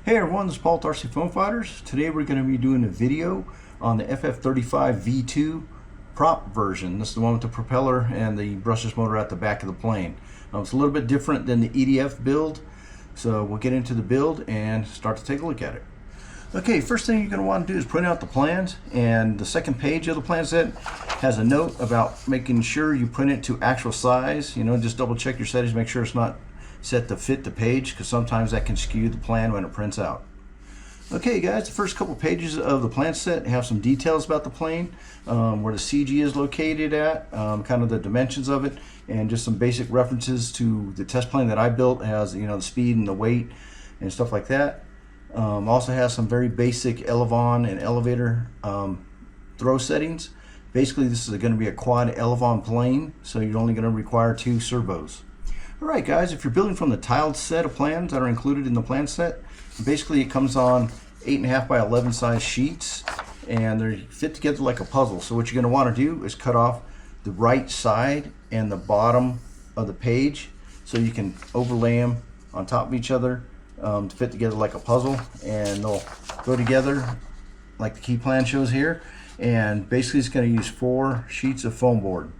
Hey everyone, this is Paul with rcFoamFighters. Today we're going to be doing a video on the FF-35V2 prop version. This is the one with the propeller and the brushless motor at the back of the plane. It's a little bit different than the EDF build, so we'll get into the build and start to take a look at it. Okay, first thing you're going to want to do is print out the plans, and the second page of the plan set has a note about making sure you print it to actual size. You know, just double check your settings, make sure it's not set to fit the page, because sometimes that can skew the plan when it prints out. Okay guys, the first couple pages of the plan set have some details about the plane, where the CG is located at, kind of the dimensions of it, and just some basic references to the test plane that I built. It has, you know, the speed and the weight and stuff like that. Also has some very basic elevon and elevator throw settings. Basically this is going to be a quad elevon plane, so you're only going to require 2 servos. Alright guys, if you're building from the tiled set of plans that are included in the plan set, basically it comes on 8.5 by 11 size sheets, and they fit together like a puzzle. So what you're going to want to do is cut off the right side and the bottom of the page so you can overlay them on top of each other to fit together like a puzzle, and they'll go together like the key plan shows here. And basically it's going to use 4 sheets of foam board.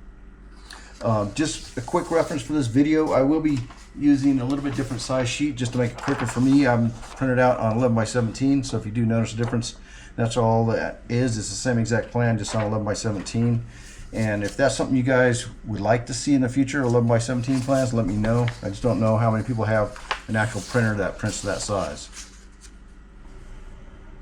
Just a quick reference for this video, I will be using a little bit different size sheet just to make it quicker for me. I'm printed out on 11 by 17, so if you do notice a difference, that's all that is. It's the same exact plan, just on 11 by 17. And if that's something you guys would like to see in the future, 11 by 17 plans, let me know. I just don't know how many people have an actual printer that prints to that size.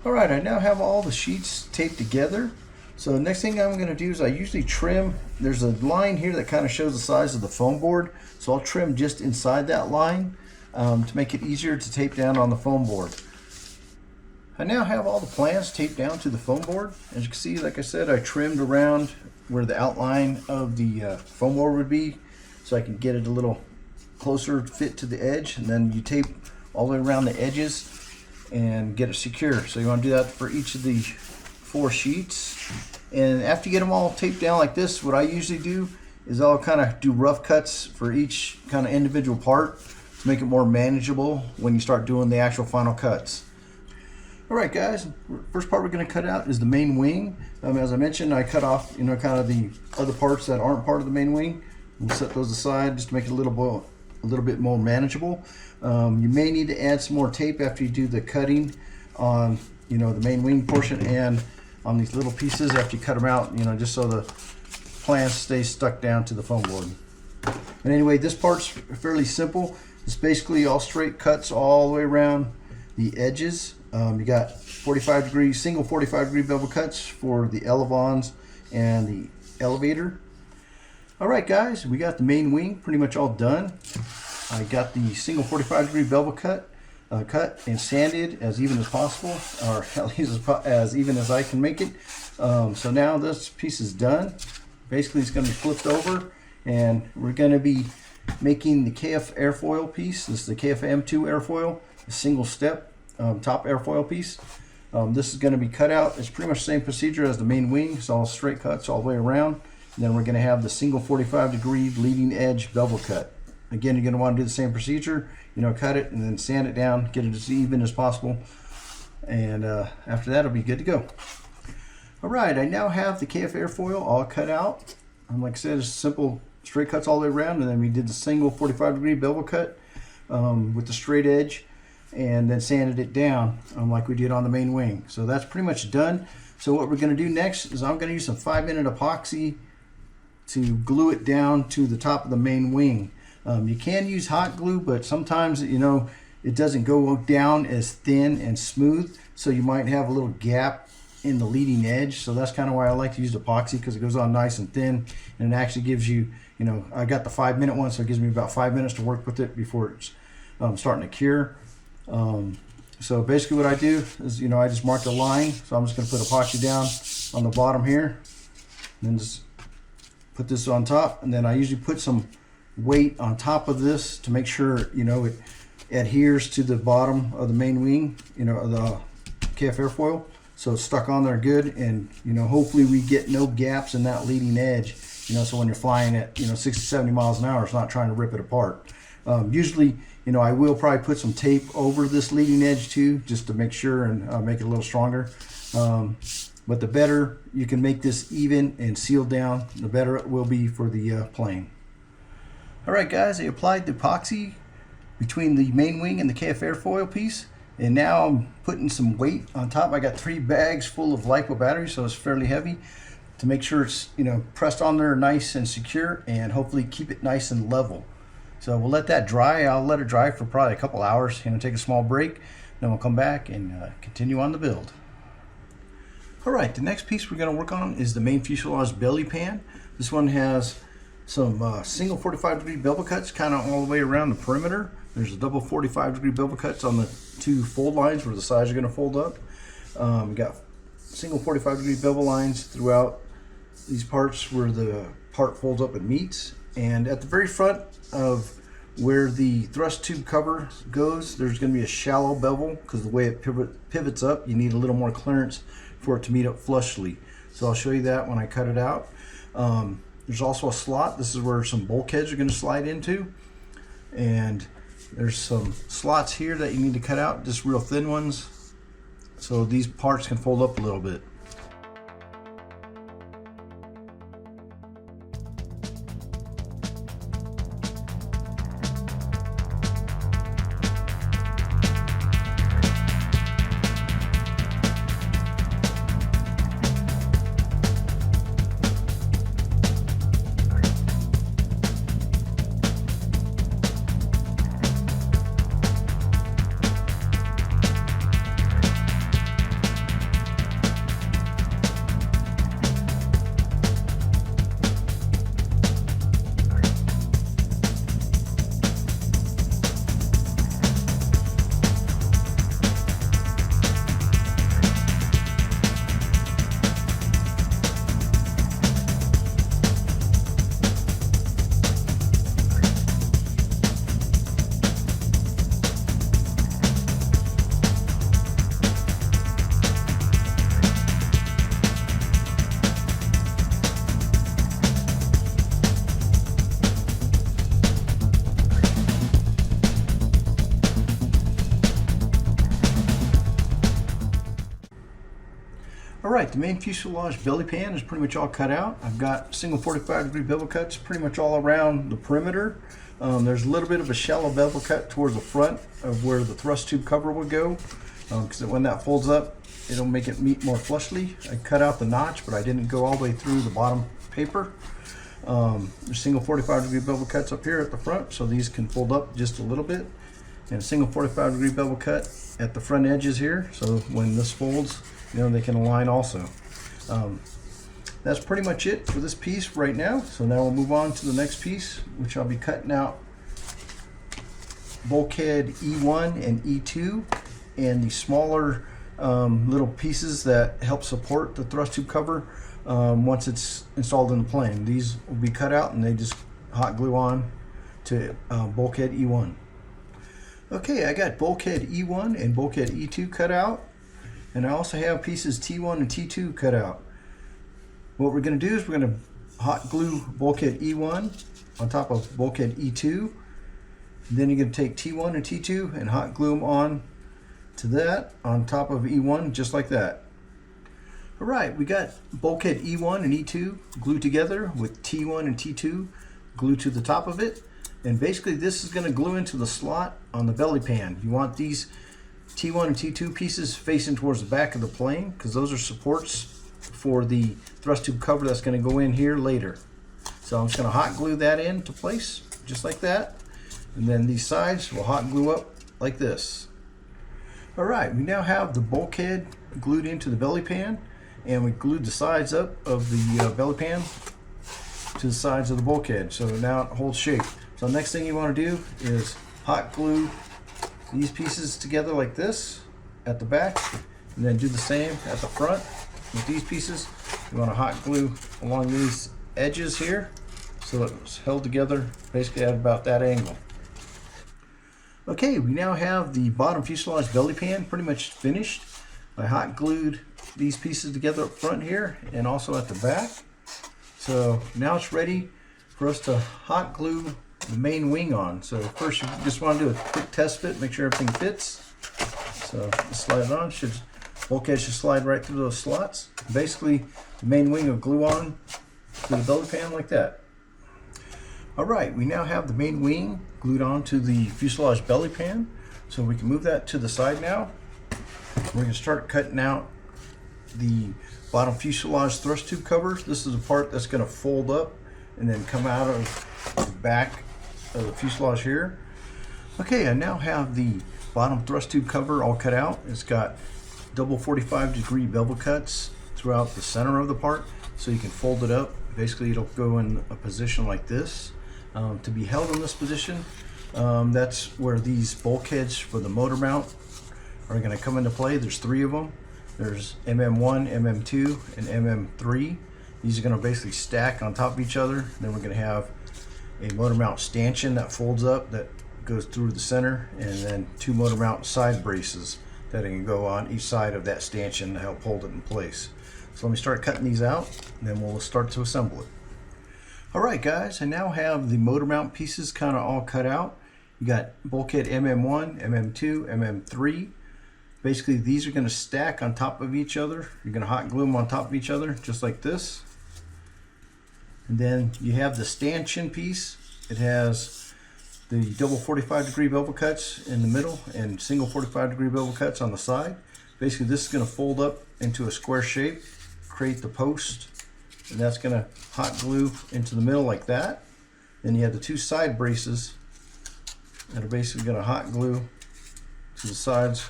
Alright, I now have all the sheets taped together. So the next thing I'm going to do is I usually trim. There's a line here that kind of shows the size of the foam board, so I'll trim just inside that line to make it easier to tape down on the foam board. I now have all the plans taped down to the foam board. As you can see, like I said, I trimmed around where the outline of the foam board would be, so I can get it a little closer fit to the edge, and then you tape all the way around the edges and get it secure. So you want to do that for each of the 4 sheets. And after you get them all taped down like this, what I usually do is I'll kind of do rough cuts for each kind of individual part to make it more manageable when you start doing the actual final cuts. Alright guys, first part we're going to cut out is the main wing. As I mentioned, I cut off, you know, kind of the other parts that aren't part of the main wing. We'll set those aside just to make it a little bit more manageable. You may need to add some more tape after you do the cutting on, you know, the main wing portion and on these little pieces after you cut them out, you know, just so the plan stays stuck down to the foam board. And anyway, this part's fairly simple. It's basically all straight cuts all the way around the edges. You got 45 degree, single 45 degree bevel cuts for the elevons and the elevator. Alright guys, we got the main wing pretty much all done. I got the single 45 degree bevel cut and sanded as even as possible, or at least as even as I can make it. So now this piece is done. Basically it's going to be flipped over, and we're going to be making the KF airfoil piece. This is the KF-M2 airfoil, a single step top airfoil piece. This is going to be cut out. It's pretty much the same procedure as the main wing. It's all straight cuts all the way around. And then we're going to have the single 45 degree leading edge bevel cut. Again, you're going to want to do the same procedure, you know, cut it and then sand it down, get it as even as possible, and after that it'll be good to go. Alright, I now have the KF airfoil all cut out. Like I said, it's simple straight cuts all the way around, and then we did the single 45 degree bevel cut with the straight edge, and then sanded it down like we did on the main wing. So that's pretty much done. So what we're going to do next is I'm going to use some 5-minute epoxy to glue it down to the top of the main wing. You can use hot glue, but sometimes, you know, it doesn't go down as thin and smooth, so you might have a little gap in the leading edge. So that's kind of why I like to use epoxy, because it goes on nice and thin, and it actually gives you, you know, I got the 5-minute one, so it gives me about 5 minutes to work with it before it's starting to cure. So basically what I do is, you know, I just mark the line. So I'm just going to put epoxy down on the bottom here, and then just put this on top, and then I usually put some weight on top of this to make sure, you know, it adheres to the bottom of the main wing, you know, the KF airfoil. so it's stuck on there good, and hopefully we get no gaps in that leading edge, so when you're flying at 60, 70 miles an hour, it's not trying to rip it apart. Usually, I will probably put some tape over this leading edge too, just to make sure and make it a little stronger. But the better you can make this even and sealed down, the better it will be for the plane. Alright guys, I applied the epoxy between the main wing and the KF airfoil piece, and now I'm putting some weight on top. I got 3 bags full of LiPo batteries, so it's fairly heavy, to make sure it's pressed on there nice and secure, and hopefully keep it nice and level. So we'll let that dry. I'll let it dry for probably a couple hours, take a small break, then we'll come back and continue on the build. Alright, the next piece we're going to work on is the main fuselage belly pan. This one has some single 45-degree bevel cuts kind of all the way around the perimeter. There's a double 45-degree bevel cuts on the 2 fold lines where the sides are going to fold up. We got single 45-degree bevel lines throughout these parts where the part folds up and meets. And at the very front of where the thrust tube cover goes, there's going to be a shallow bevel, because the way it pivots up, you need a little more clearance for it to meet up flushly. So I'll show you that when I cut it out. There's also a slot. This is where some bulkheads are going to slide into, and there's some slots here that you need to cut out, just real thin ones, so these parts can fold up a little bit. Alright, the main fuselage belly pan is pretty much all cut out. I've got single 45-degree bevel cuts pretty much all around the perimeter. There's a little bit of a shallow bevel cut towards the front of where the thrust tube cover would go, because when that folds up, it'll make it meet more flushly. I cut out the notch, but I didn't go all the way through the bottom paper. There's single 45-degree bevel cuts up here at the front, so these can fold up just a little bit. And a single 45-degree bevel cut at the front edges here, so when this folds, they can align also. That's pretty much it for this piece right now. So now we'll move on to the next piece, which I'll be cutting out bulkhead E1 and E2, and the smaller little pieces that help support the thrust tube cover once it's installed in the plane. These will be cut out and they just hot glue on to bulkhead E1. Okay, I got bulkhead E1 and bulkhead E2 cut out, and I also have pieces T1 and T2 cut out. What we're going to do is we're going to hot glue bulkhead E1 on top of bulkhead E2. Then you're going to take T1 and T2 and hot glue them on to that on top of E1, just like that. Alright, we got bulkhead E1 and E2 glued together with T1 and T2 glued to the top of it. And basically this is going to glue into the slot on the belly pan. You want these T1 and T2 pieces facing towards the back of the plane, because those are supports for the thrust tube cover that's going to go in here later. So I'm just going to hot glue that into place, just like that. And then these sides will hot glue up like this. Alright, we now have the bulkhead glued into the belly pan, and we glued the sides up of the belly pan to the sides of the bulkhead, so now it holds shape. So the next thing you want to do is hot glue these pieces together like this at the back, and then do the same at the front with these pieces. You want to hot glue along these edges here so it's held together basically at about that angle. Okay, we now have the bottom fuselage belly pan pretty much finished. I hot glued these pieces together up front here and also at the back. So now it's ready for us to hot glue the main wing on. So first you just want to do a quick test fit, make sure everything fits. So just slide it on. Bulkhead should slide right through those slots. Basically, the main wing will glue on to the belly pan like that. All right, we now have the main wing glued on to the fuselage belly pan. So we can move that to the side now. We're going to start cutting out the bottom fuselage thrust tube cover. This is the part that's going to fold up and then come out of the back of the fuselage here. Okay, I now have the bottom thrust tube cover all cut out. It's got double 45-degree bevel cuts throughout the center of the part, so you can fold it up. Basically, it'll go in a position like this. To be held in this position, that's where these bulkheads for the motor mount are going to come into play. There's 3 of them. There's MM1, MM2, and MM3. These are going to basically stack on top of each other. Then we're going to have a motor mount stanchion that folds up that goes through the center, and then 2 motor mount side braces that can go on each side of that stanchion to help hold it in place. So let me start cutting these out, and then we'll start to assemble it. Alright guys, I now have the motor mount pieces kind of all cut out. You got bulkhead MM1, MM2, MM3. Basically these are going to stack on top of each other. You're going to hot glue them on top of each other just like this. And then you have the stanchion piece. It has the double 45-degree bevel cuts in the middle and single 45-degree bevel cuts on the side. Basically this is going to fold up into a square shape, create the post, and that's going to hot glue into the middle like that. Then you have the 2 side braces that are basically going to hot glue to the sides.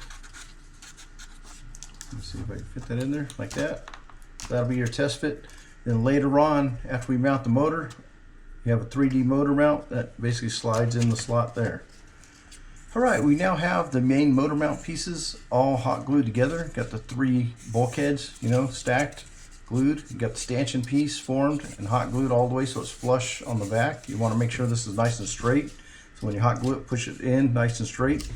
Let's see if I can fit that in there like that. That'll be your test fit. Then later on, after we mount the motor, you have a 3D motor mount that basically slides in the slot there. Alright, we now have the main motor mount pieces all hot glued together. Got the 3 bulkheads, stacked, glued. You got the stanchion piece formed and hot glued all the way so it's flush on the back. You want to make sure this is nice and straight. So when you hot glue it, push it in nice and straight.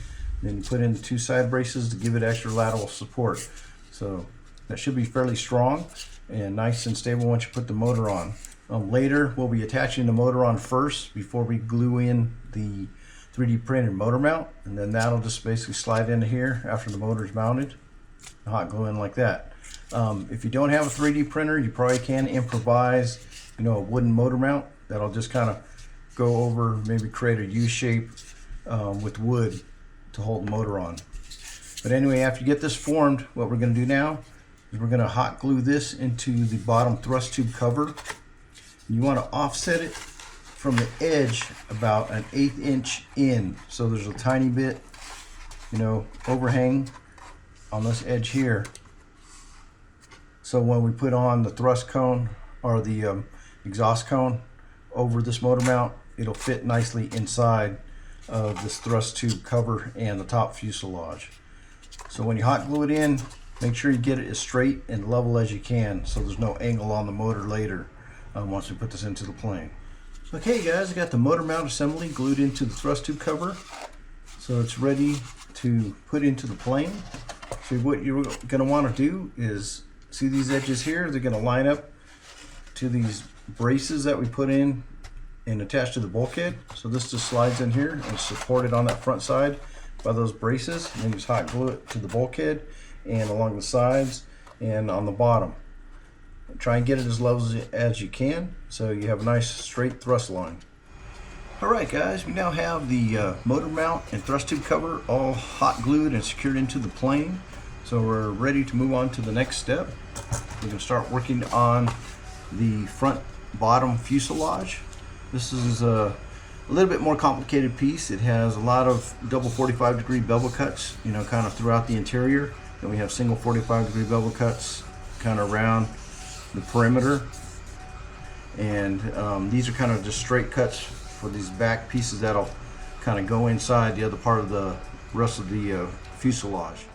Then you put in the 2 side braces to give it extra lateral support. So that should be fairly strong and nice and stable once you put the motor on. Later we'll be attaching the motor on first before we glue in the 3D printed motor mount, and then that'll just basically slide into here after the motor is mounted and hot glue in like that. If you don't have a 3D printer, you probably can improvise a wooden motor mount that'll just kind of go over, maybe create a U shape with wood to hold the motor on. But anyway, after you get this formed, what we're going to do now is we're going to hot glue this into the bottom thrust tube cover. You want to offset it from the edge about an 1/8 inch in. So there's a tiny bit, overhang on this edge here. So when we put on the thrust cone or the exhaust cone over this motor mount, it'll fit nicely inside of this thrust tube cover and the top fuselage. So when you hot glue it in, make sure you get it as straight and level as you can so there's no angle on the motor later once we put this into the plane. Okay guys, I got the motor mount assembly glued into the thrust tube cover, so it's ready to put into the plane. So what you're going to want to do is, see these edges here, they're going to line up to these braces that we put in and attach to the bulkhead. So this just slides in here and is supported on that front side by those braces, and then you just hot glue it to the bulkhead and along the sides and on the bottom. Try and get it as level as you can so you have a nice straight thrust line. Alright guys, we now have the motor mount and thrust tube cover all hot glued and secured into the plane. So we're ready to move on to the next step. We're going to start working on the front bottom fuselage. This is a little bit more complicated piece. It has a lot of double 45-degree bevel cuts, kind of throughout the interior. Then we have single 45-degree bevel cuts kind of around the perimeter. And these are kind of just straight cuts for these back pieces that'll kind of go inside the other part of the rest of the fuselage.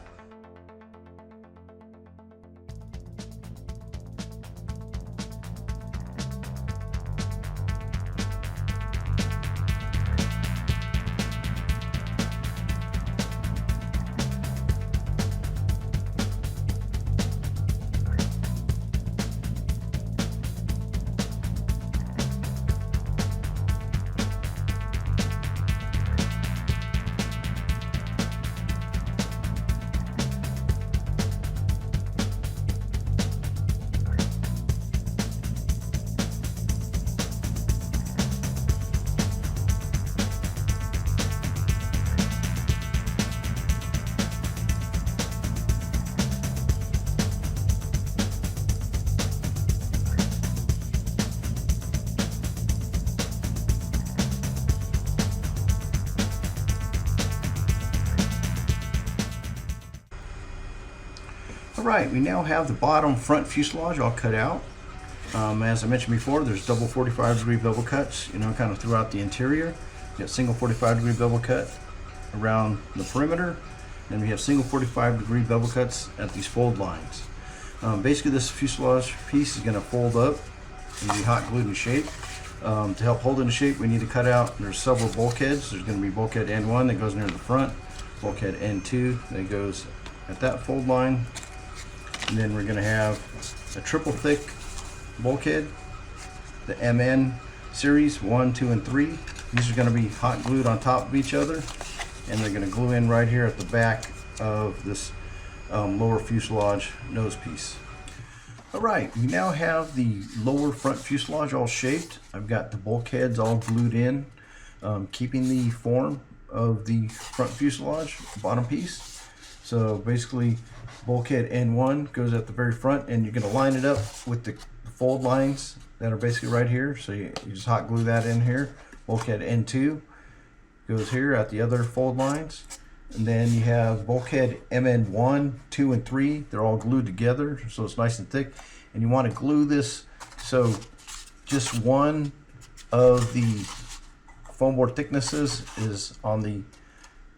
Alright, we now have the bottom front fuselage all cut out. As I mentioned before, there's double 45-degree bevel cuts, kind of throughout the interior. You got single 45-degree bevel cut around the perimeter, and we have single 45-degree bevel cuts at these fold lines. Basically, this fuselage piece is going to fold up and be hot glued in shape. To help hold it in shape, we need to cut out, there's several bulkheads. There's going to be bulkhead N1 that goes near the front, bulkhead N2 that goes at that fold line, and then we're going to have a triple thick bulkhead, the MN series 1, 2, and 3. These are going to be hot glued on top of each other, and they're going to glue in right here at the back of this lower fuselage nose piece. Alright, we now have the lower front fuselage all shaped. I've got the bulkheads all glued in, keeping the form of the front fuselage bottom piece. So basically, bulkhead N1 goes at the very front, and you're going to line it up with the fold lines that are basically right here. So you just hot glue that in here. Bulkhead N2 goes here at the other fold lines. And then you have bulkhead MN1, 2, and 3. They're all glued together, so it's nice and thick. And you want to glue this so just one of the foam board thicknesses is on the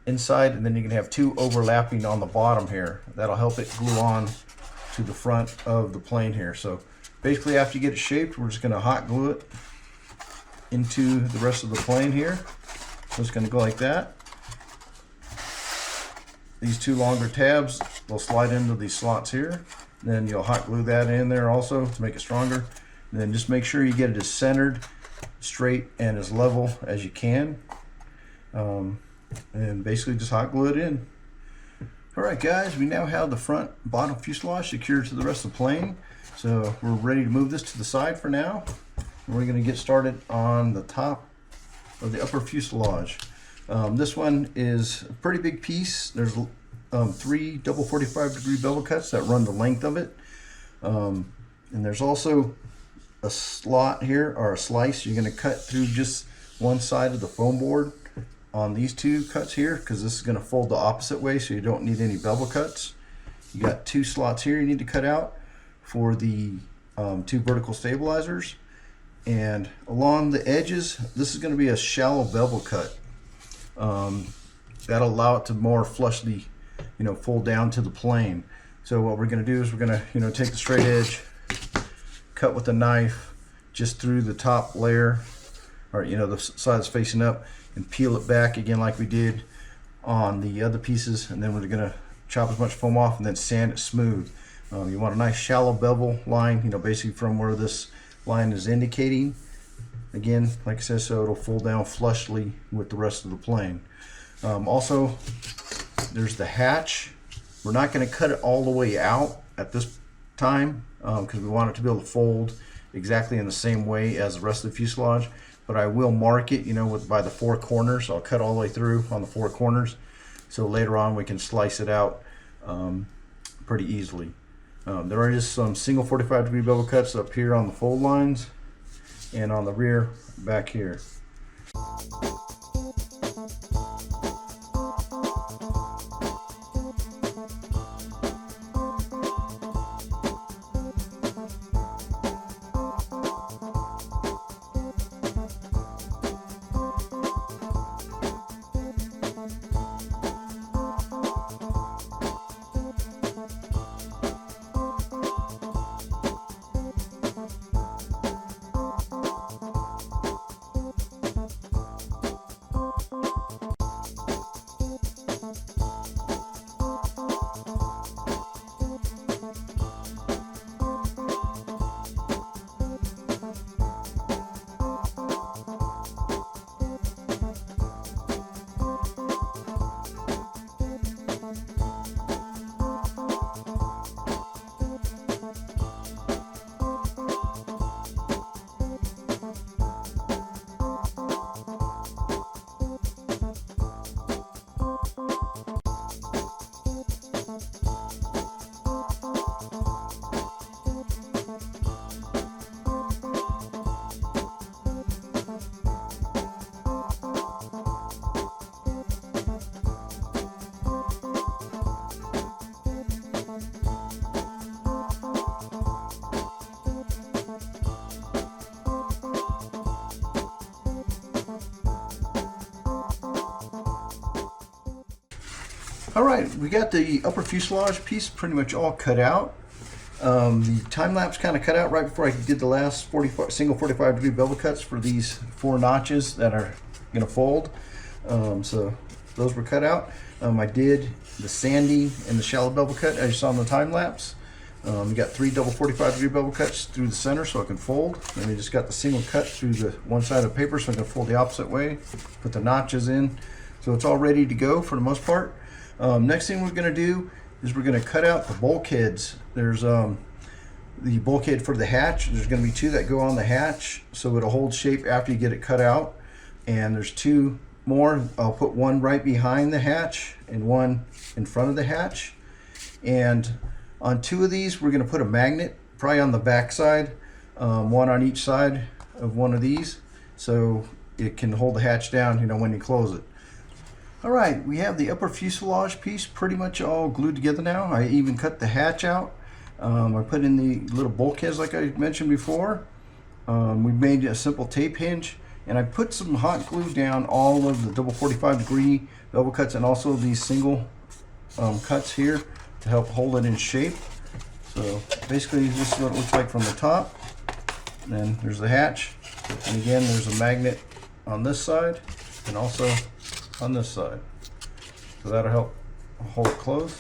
inside, and then you can have two overlapping on the bottom here. That'll help it glue on to the front of the plane here. So basically, after you get it shaped, we're just going to hot glue it into the rest of the plane here. So it's going to go like that. These two longer tabs, they'll slide into these slots here. Then you'll hot glue that in there also to make it stronger. And then just make sure you get it as centered, straight, and as level as you can. And basically just hot glue it in. Alright guys, we now have the front bottom fuselage secured to the rest of the plane. So we're ready to move this to the side for now. And we're going to get started on the top of the upper fuselage. This one is a pretty big piece. There's 3 double 45-degree bevel cuts that run the length of it. And there's also a slot here, or a slice. You're going to cut through just one side of the foam board on these two cuts here, because this is going to fold the opposite way, so you don't need any bevel cuts. You got 2 slots here you need to cut out for the 2 vertical stabilizers. And along the edges, this is going to be a shallow bevel cut. That'll allow it to more flushly, fold down to the plane. So what we're going to do is we're going to, take the straight edge, cut with a knife just through the top layer, or the side that's facing up, and peel it back again like we did on the other pieces. And then we're going to chop as much foam off and then sand it smooth. You want a nice shallow bevel line, basically from where this line is indicating. Again, like I said, so it'll fold down flushly with the rest of the plane. Also, there's the hatch. We're not going to cut it all the way out at this time because we want it to be able to fold exactly in the same way as the rest of the fuselage. But I will mark it, by the 4 corners. I'll cut all the way through on the 4 corners, so later on we can slice it out pretty easily. There are just some single 45-degree bevel cuts up here on the fold lines and on the rear back here. All right, we got the upper fuselage piece pretty much all cut out. The time lapse kind of cut out right before I did the last single 45-degree bevel cuts for these 4 notches that are going to fold. So those were cut out. I did the sanding and the shallow bevel cut as you saw in the time lapse. We got 3 double 45-degree bevel cuts through the center so I can fold. And we just got the single cut through the one side of the paper so I can fold the opposite way. Put the notches in. So it's all ready to go for the most part. Next thing we're going to do is we're going to cut out the bulkheads. There's the bulkhead for the hatch. There's going to be 2 that go on the hatch so it'll hold shape after you get it cut out. And there's 2 more. I'll put 1 right behind the hatch and 1 in front of the hatch. And on 2 of these we're going to put a magnet probably on the back side, 1 on each side of one of these so it can hold the hatch down, you know, when you close it. Alright, we have the upper fuselage piece pretty much all glued together now. I even cut the hatch out. I put in the little bulkheads like I mentioned before. We made a simple tape hinge, and I put some hot glue down all of the double 45-degree bevel cuts and also these single cuts here to help hold it in shape. So basically this is what it looks like from the top. And then there's the hatch, and again there's a magnet on this side and also on this side, so that'll help hold it closed,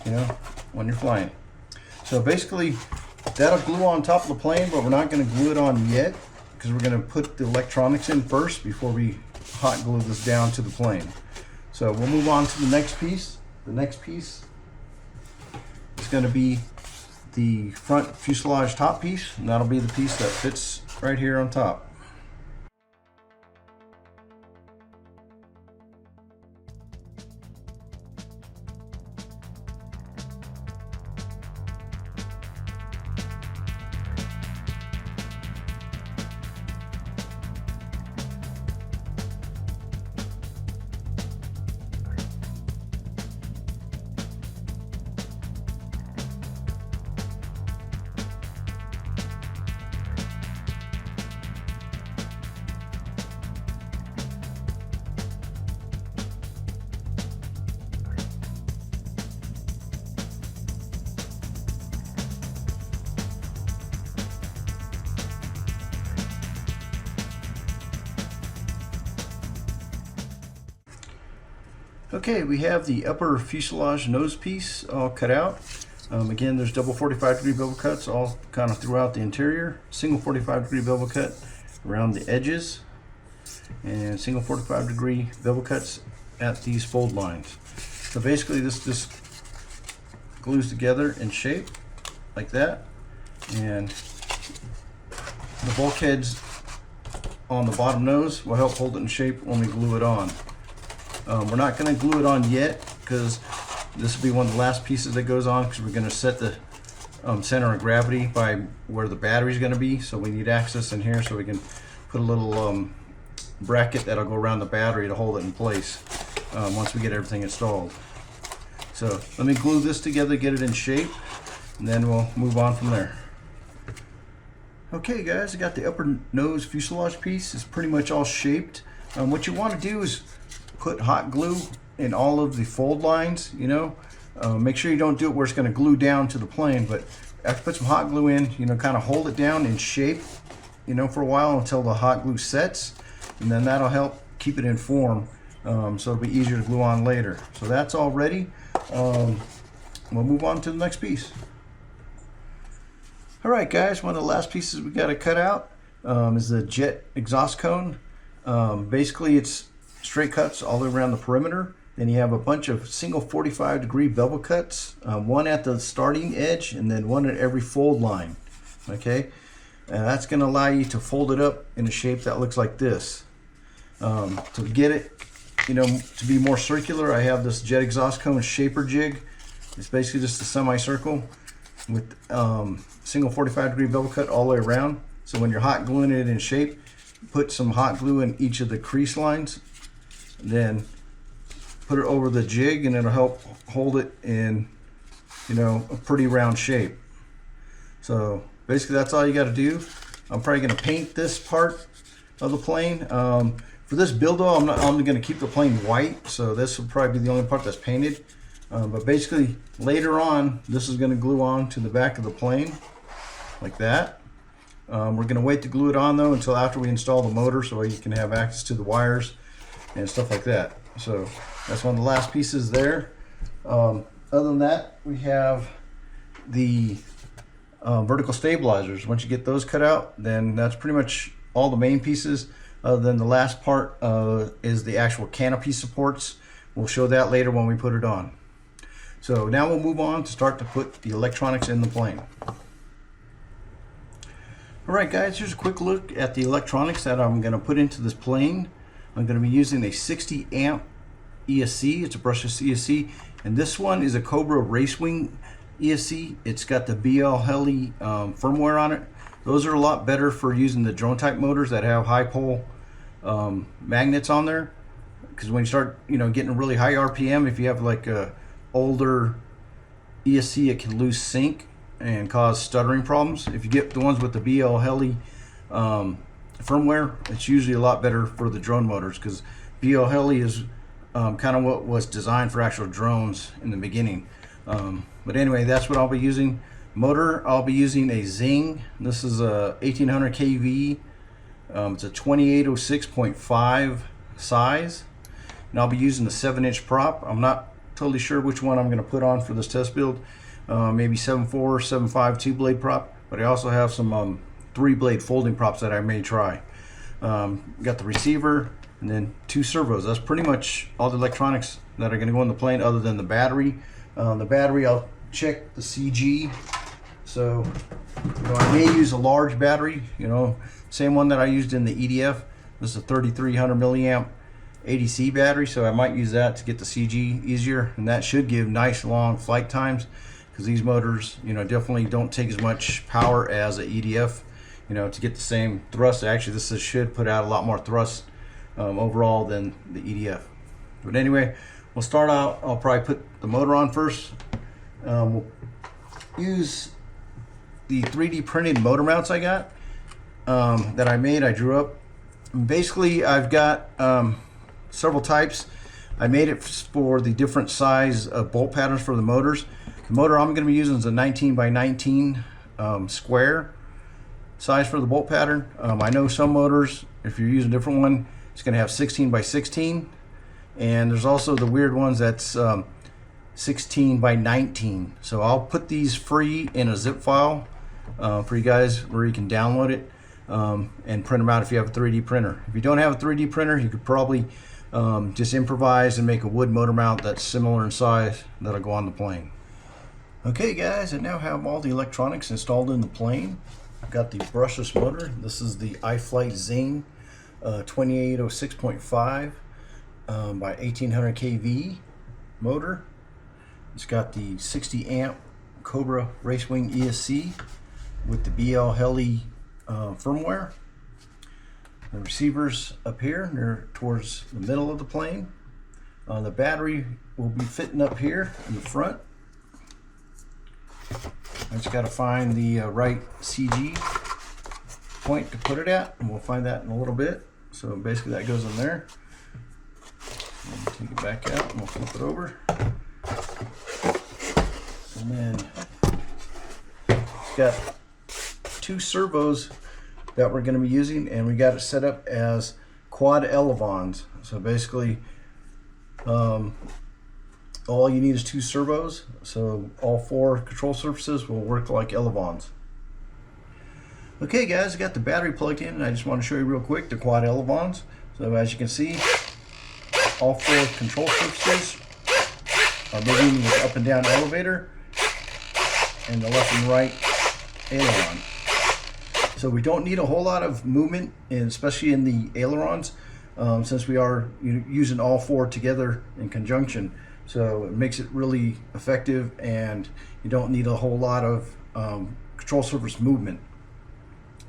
you know, when you're flying. So basically that'll glue on top of the plane, but we're not going to glue it on yet because we're going to put the electronics in first before we hot glue this down to the plane. So we'll move on to the next piece. The next piece is going to be the front fuselage top piece, and that'll be the piece that fits right here on top. Okay, we have the upper fuselage nose piece all cut out. Again, there's double 45-degree bevel cuts all kind of throughout the interior, single 45-degree bevel cut around the edges, and single 45-degree bevel cuts at these fold lines. So basically this just glues together in shape like that, and the bulkheads on the bottom nose will help hold it in shape when we glue it on. We're not going to glue it on yet because this will be one of the last pieces that goes on, because we're going to set the center of gravity by where the battery is going to be. So we need access in here so we can put a little bracket that'll go around the battery to hold it in place once we get everything installed. So let me glue this together, get it in shape, and then we'll move on from there. Okay guys, I got the upper nose fuselage piece. It's pretty much all shaped. What you want to do is put hot glue in all of the fold lines, you know. Make sure you don't do it where it's going to glue down to the plane, but after put some hot glue in, you know, kind of hold it down in shape, you know, for a while until the hot glue sets, and then that'll help keep it in form, so it'll be easier to glue on later. So that's all ready. We'll move on to the next piece. All right guys, one of the last pieces we got to cut out is the jet exhaust cone. Basically it's straight cuts all the way around the perimeter. Then you have a bunch of single 45-degree bevel cuts, one at the starting edge and then one at every fold line. Okay, and that's going to allow you to fold it up in a shape that looks like this. To get it, you know, to be more circular, I have this jet exhaust cone shaper jig. It's basically just a semicircle with single 45-degree bevel cut all the way around. So when you're hot gluing it in shape, put some hot glue in each of the crease lines, then put it over the jig, and it'll help hold it in, you know, a pretty round shape. So basically that's all you got to do. I'm probably going to paint this part of the plane. For this build though, I'm going to keep the plane white, so this will probably be the only part that's painted. But basically later on, this is going to glue on to the back of the plane like that. We're going to wait to glue it on though until after we install the motor, so you can have access to the wires and stuff like that. So that's one of the last pieces there. Other than that, we have the vertical stabilizers. Once you get those cut out, then that's pretty much all the main pieces. Other than the last part is the actual canopy supports. We'll show that later when we put it on. So now we'll move on to start to put the electronics in the plane. Alright guys, here's a quick look at the electronics that I'm going to put into this plane. I'm going to be using a 60 amp ESC. It's a brushless ESC, and this one is a Cobra Racewing ESC. It's got the BL Heli firmware on it. Those are a lot better for using the drone type motors that have high pole magnets on there, because when you start getting really high RPM, if you have like a older ESC, it can lose sync and cause stuttering problems. If you get the ones with the BL Heli firmware, it's usually a lot better for the drone motors, because BL Heli is kind of what was designed for actual drones in the beginning. But anyway, that's what I'll be using. Motor, I'll be using a Zing. This is a 1800 kV. It's a 2806.5 size, and I'll be using the 7-inch prop. I'm not totally sure which one I'm going to put on for this test build. Maybe 7.4, 7.5 2-blade prop, but I also have some 3-blade folding props that I may try. Got the receiver and then 2 servos. That's pretty much all the electronics that are going to go in the plane, other than the battery. The battery, I'll check the CG. So I may use a large battery, same one that I used in the EDF. This is a 3300 milliamp ADC battery, so I might use that to get the CG easier, and that should give nice long flight times, because these motors definitely don't take as much power as a EDF to get the same thrust. Actually, this should put out a lot more thrust overall than the EDF. But anyway, we'll start out. I'll probably put the motor on first. We'll use the 3D printed motor mounts I got that I made. I drew up. Basically, I've got several types. I made it for the different size of bolt patterns for the motors. The motor I'm going to be using is a 19 by 19 square size for the bolt pattern. I know some motors, if you're using a different one, it's going to have 16 by 16, and there's also the weird ones that's 16 by 19. So I'll put these free in a zip file for you guys, where you can download it and print them out if you have a 3D printer. If you don't have a 3D printer, you could probably just improvise and make a wood motor mount that's similar in size that'll go on the plane. Okay guys, I now have all the electronics installed in the plane. I've got the brushless motor. This is the iFlight Zing 2806.5 by 1800 kV motor. It's got the 60 amp Cobra Racewing ESC with the BL Heli firmware. The receivers up here, they're towards the middle of the plane. The battery will be fitting up here in the front. I just got to find the right CG point to put it at, and we'll find that in a little bit. So basically that goes in there. Take it back out and we'll flip it over. And then it's got 2 servos that we're going to be using, and we got it set up as quad elevons. So basically all you need is 2 servos, so all 4 control surfaces will work like elevons. Okay guys, I got the battery plugged in, and I just want to show you real quick the quad elevons. So as you can see, all 4 control surfaces are moving with up and down elevator and the left and right aileron. So we don't need a whole lot of movement, and especially in the ailerons, since we are using all 4 together in conjunction. So it makes it really effective, and you don't need a whole lot of control surface movement.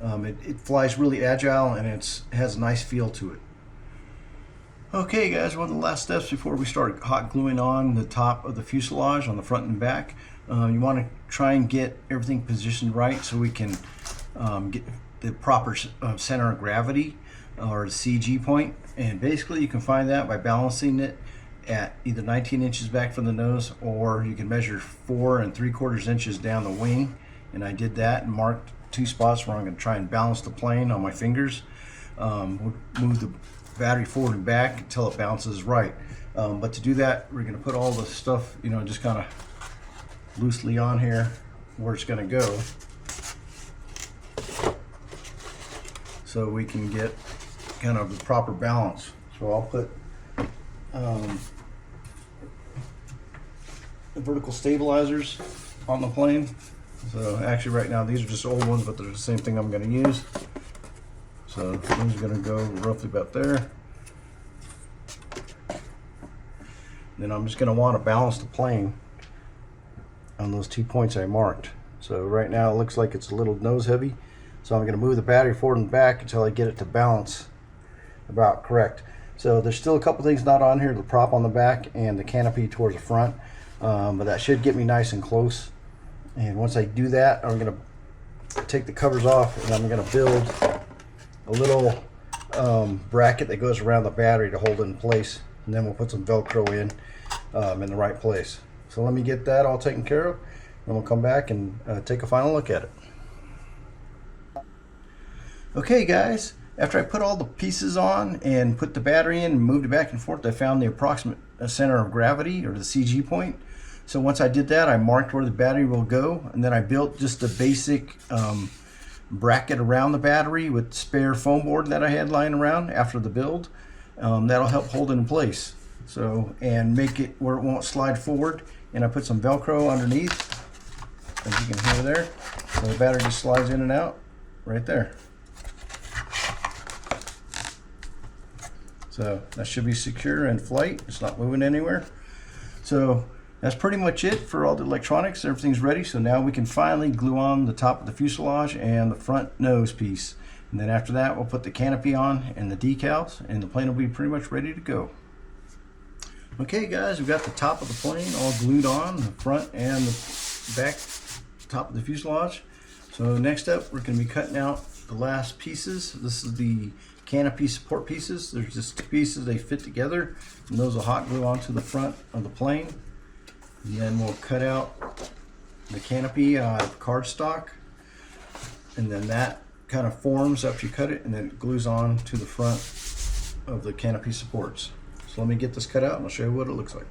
It flies really agile, and it has a nice feel to it. Okay guys, one of the last steps before we start hot gluing on the top of the fuselage on the front and back. You want to try and get everything positioned right so we can get the proper center of gravity. or the CG point, and basically you can find that by balancing it at either 19 inches back from the nose, or you can measure 4 3/4 inches down the wing. And I did that and marked 2 spots where I'm going to try and balance the plane on my fingers. We'll move the battery forward and back until it bounces right. But to do that, we're going to put all the stuff, you know, just kind of loosely on here where it's going to go, so we can get kind of the proper balance. So I'll put the vertical stabilizers on the plane. So actually right now these are just old ones, but they're the same thing I'm going to use. So these are going to go roughly about there. Then I'm just going to want to balance the plane on those 2 points I marked. So right now it looks like it's a little nose heavy, so I'm going to move the battery forward and back until I get it to balance about correct. So there's still a couple things not on here, the prop on the back and the canopy towards the front, but that should get me nice and close. And once I do that, I'm going to take the covers off, and I'm going to build a little bracket that goes around the battery to hold it in place, and then we'll put some Velcro in the right place. So let me get that all taken care of, and we'll come back and take a final look at it. Okay guys, after I put all the pieces on and put the battery in and moved it back and forth, I found the approximate center of gravity, or the CG point. So once I did that, I marked where the battery will go, and then I built just a basic bracket around the battery with spare foam board that I had lying around after the build. That'll help hold it in place, so, and make it where it won't slide forward. And I put some Velcro underneath, as you can hear there, so the battery just slides in and out right there. So that should be secure in flight. It's not moving anywhere. So that's pretty much it for all the electronics. Everything's ready. So now we can finally glue on the top of the fuselage and the front nose piece. And then after that, we'll put the canopy on and the decals, and the plane will be pretty much ready to go. Okay guys, we've got the top of the plane all glued on, the front and the back top of the fuselage. So next up, we're going to be cutting out the last pieces. This is the canopy support pieces. There's just 2 pieces, they fit together, and those will hot glue onto the front of the plane. And then we'll cut out the canopy out of cardstock, and then that kind of forms after you cut it, and then it glues on to the front of the canopy supports. So let me get this cut out and I'll show you what it looks like.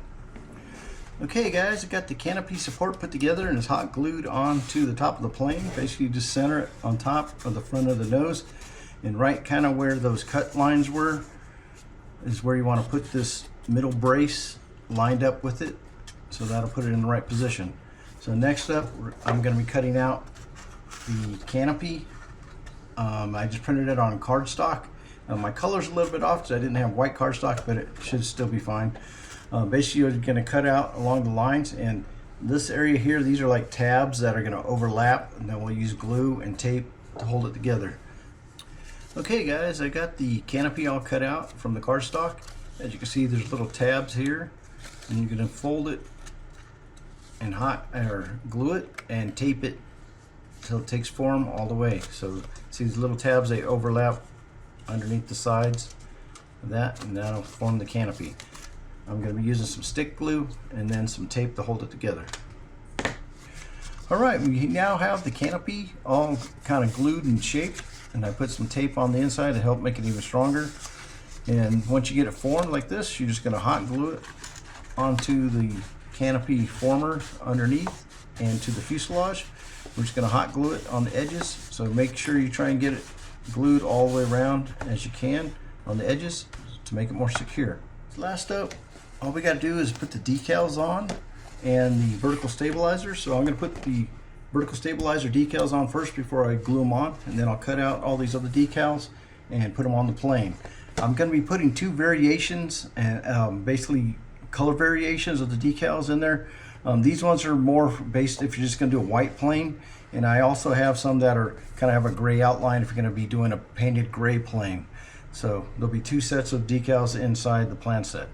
Okay guys, I got the canopy support put together and it's hot glued onto the top of the plane. Basically you just center it on top of the front of the nose, and right kind of where those cut lines were is where you want to put this middle brace lined up with it, so that'll put it in the right position. So next up, I'm going to be cutting out the canopy. I just printed it on cardstock. My color's a little bit off because I didn't have white cardstock, but it should still be fine. Basically, you're going to cut out along the lines, and this area here, these are like tabs that are going to overlap, and then we'll use glue and tape to hold it together. Okay guys, I got the canopy all cut out from the cardstock. As you can see, there's little tabs here, and you're going to fold it and glue it and tape it till it takes form all the way. So see these little tabs, they overlap underneath the sides of that, and that'll form the canopy. I'm going to be using some stick glue and then some tape to hold it together. Alright, we now have the canopy all kind of glued and shaped, and I put some tape on the inside to help make it even stronger. And once you get it formed like this, you're just going to hot glue it onto the canopy former underneath and to the fuselage. We're just going to hot glue it on the edges, so make sure you try and get it glued all the way around as you can on the edges to make it more secure. Last up, all we got to do is put the decals on and the vertical stabilizer. So I'm going to put the vertical stabilizer decals on first before I glue them on, and then I'll cut out all these other decals and put them on the plane. I'm going to be putting 2 variations, and basically color variations of the decals in there. These ones are more based if you're just going to do a white plane, and I also have some that are kind of have a gray outline if you're going to be doing a painted gray plane. So there'll be 2 sets of decals inside the plan set.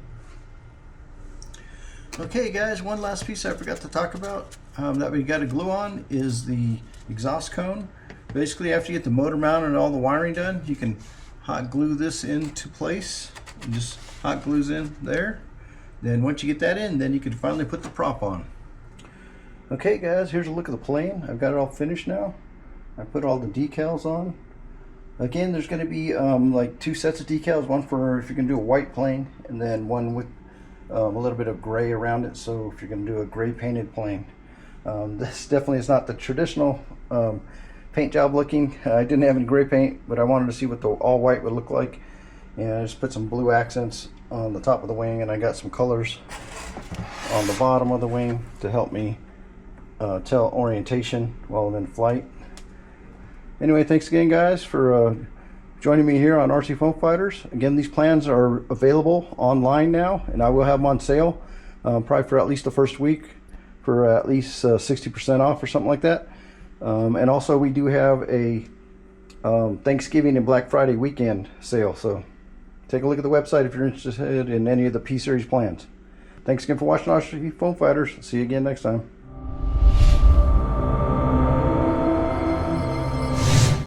Okay guys, one last piece I forgot to talk about that we got to glue on is the exhaust cone. Basically, after you get the motor mounted and all the wiring done, you can hot glue this into place. It just hot glues in there. Then once you get that in, then you can finally put the prop on. Okay guys, here's a look at the plane. I've got it all finished now. I put all the decals on. Again, there's going to be like 2 sets of decals, one for if you're going to do a white plane, and then one with a little bit of gray around it, so if you're going to do a gray painted plane. This definitely is not the traditional paint job looking. I didn't have any gray paint, but I wanted to see what the all white would look like, and I just put some blue accents on the top of the wing, and I got some colors on the bottom of the wing to help me tell orientation while I'm in flight. Anyway, thanks again guys for joining me here on rcFoamFighters. Again, these plans are available online now, and I will have them on sale probably for at least the first week for at least 60% off or something like that. And also we do have a Thanksgiving and Black Friday weekend sale, so take a look at the website if you're interested in any of the P-Series plans. Thanks again for watching rcFoamFighters. See you again next time.